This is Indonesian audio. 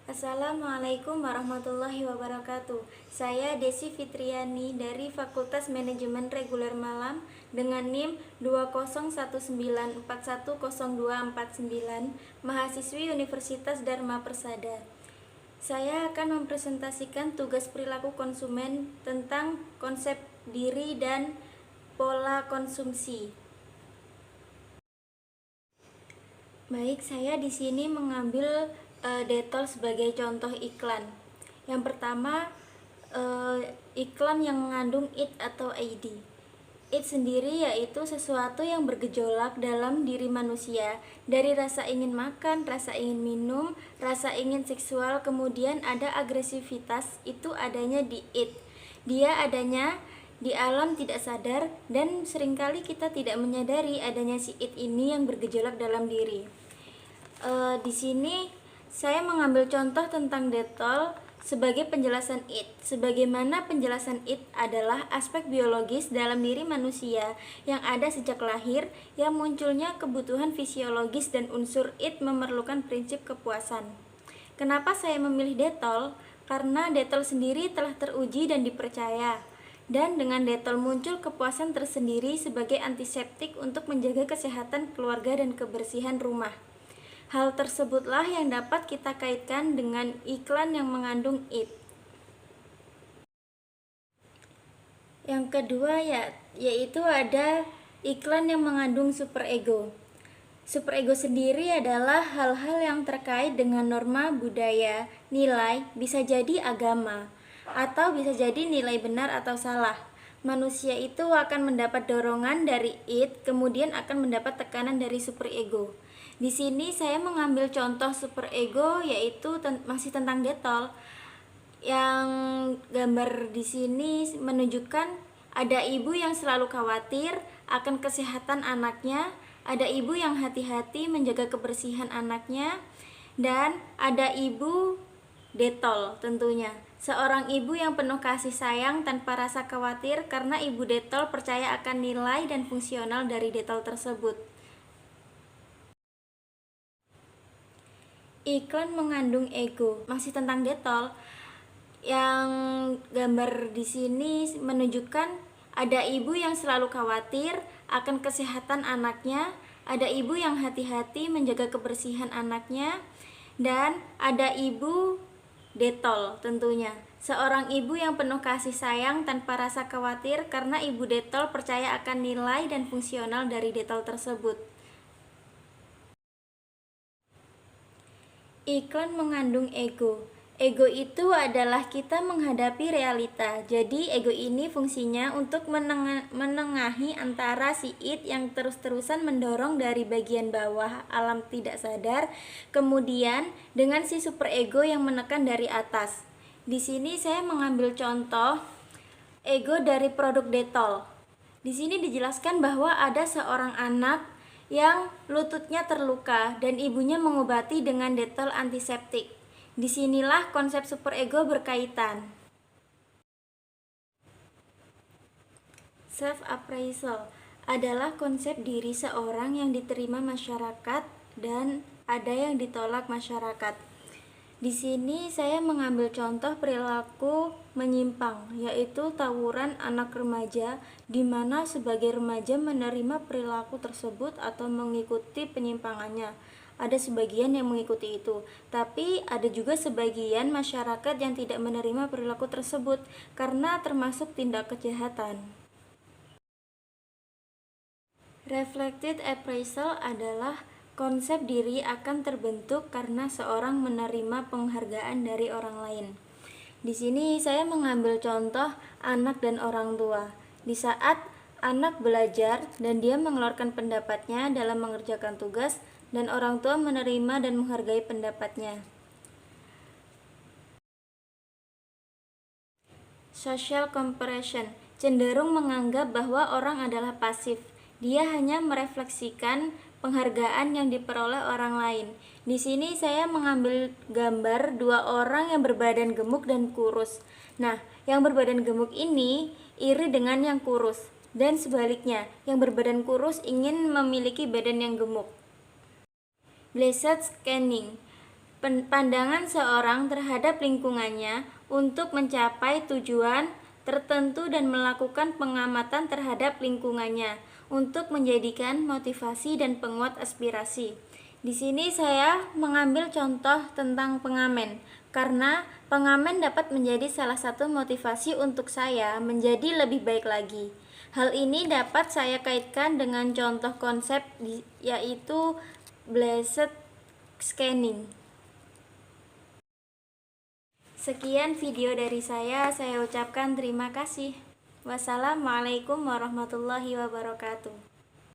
Assalamualaikum warahmatullahi wabarakatuh. Saya Desi Fitriani dari Fakultas Manajemen Reguler Malam dengan NIM 20194141029, mahasiswi Universitas Dharma Persada. Saya akan mempresentasikan tugas perilaku konsumen tentang konsep diri dan pola konsumsi. Baik, saya di sini mengambil Dettol sebagai contoh iklan. Yang pertama, iklan yang mengandung it atau id. It sendiri yaitu sesuatu yang bergejolak dalam diri manusia, dari rasa ingin makan, rasa ingin minum, rasa ingin seksual, kemudian ada agresivitas, itu adanya di it. Dia adanya di alam tidak sadar dan seringkali kita tidak menyadari adanya si it ini yang bergejolak dalam diri. Di sini saya mengambil contoh tentang Dettol sebagai penjelasan it. Sebagaimana penjelasan it adalah aspek biologis dalam diri manusia yang ada sejak lahir, yang munculnya kebutuhan fisiologis dan unsur it memerlukan prinsip kepuasan. Kenapa saya memilih Dettol? Karena Dettol sendiri telah teruji dan dipercaya. Dan dengan Dettol muncul kepuasan tersendiri sebagai antiseptik untuk menjaga kesehatan keluarga dan kebersihan rumah. Hal tersebutlah yang dapat kita kaitkan dengan iklan yang mengandung it. Yang kedua yaitu ada iklan yang mengandung superego. Superego sendiri adalah hal-hal yang terkait dengan norma budaya, nilai, bisa jadi agama, atau bisa jadi nilai benar atau salah. Manusia itu akan mendapat dorongan dari it, kemudian akan mendapat tekanan dari superego. Di sini saya mengambil contoh superego yaitu masih tentang Dettol. Yang gambar di sini menunjukkan ada ibu yang selalu khawatir akan kesehatan anaknya, ada ibu yang hati-hati menjaga kebersihan anaknya, dan ada ibu Dettol tentunya. Seorang ibu yang penuh kasih sayang tanpa rasa khawatir karena ibu Dettol percaya akan nilai dan fungsional dari Dettol tersebut. Iklan mengandung ego, masih tentang Dettol. Yang gambar di sini menunjukkan ada ibu yang selalu khawatir akan kesehatan anaknya, ada ibu yang hati-hati menjaga kebersihan anaknya, dan ada ibu Dettol tentunya. Seorang ibu yang penuh kasih sayang tanpa rasa khawatir karena ibu Dettol percaya akan nilai dan fungsional dari Dettol tersebut. Iklan mengandung ego. Ego itu adalah kita menghadapi realita. Jadi ego ini fungsinya untuk menengahi antara si it yang terus-terusan mendorong dari bagian bawah alam tidak sadar, kemudian dengan si superego yang menekan dari atas. Di sini saya mengambil contoh ego dari produk Dettol. Di sini dijelaskan bahwa ada seorang anak yang lututnya terluka dan ibunya mengobati dengan Dettol antiseptik. Disinilah konsep superego berkaitan. Self-appraisal adalah konsep diri seorang yang diterima masyarakat dan ada yang ditolak masyarakat. Di sini saya mengambil contoh perilaku menyimpang, yaitu tawuran anak remaja, di mana sebagai remaja menerima perilaku tersebut atau mengikuti penyimpangannya. Ada sebagian yang mengikuti itu, tapi ada juga sebagian masyarakat yang tidak menerima perilaku tersebut karena termasuk tindak kejahatan. Reflected appraisal adalah konsep diri akan terbentuk karena seorang menerima penghargaan dari orang lain. Di sini saya mengambil contoh anak dan orang tua. Di saat anak belajar dan dia mengeluarkan pendapatnya dalam mengerjakan tugas, dan orang tua menerima dan menghargai pendapatnya. Social comparison cenderung menganggap bahwa orang adalah pasif. Dia hanya merefleksikan penghargaan yang diperoleh orang lain. Di sini saya mengambil gambar dua orang yang berbadan gemuk dan kurus. Nah, yang berbadan gemuk ini iri dengan yang kurus, dan sebaliknya, yang berbadan kurus ingin memiliki badan yang gemuk. Blessed scanning. pandangan seorang terhadap lingkungannya untuk mencapai tujuan tertentu dan melakukan pengamatan terhadap lingkungannya untuk menjadikan motivasi dan penguat aspirasi. Di sini saya mengambil contoh tentang pengamen, karena pengamen dapat menjadi salah satu motivasi untuk saya menjadi lebih baik lagi. Hal ini dapat saya kaitkan dengan contoh konsep yaitu blessed scanning. Sekian video dari saya ucapkan terima kasih. Wassalamualaikum warahmatullahi wabarakatuh.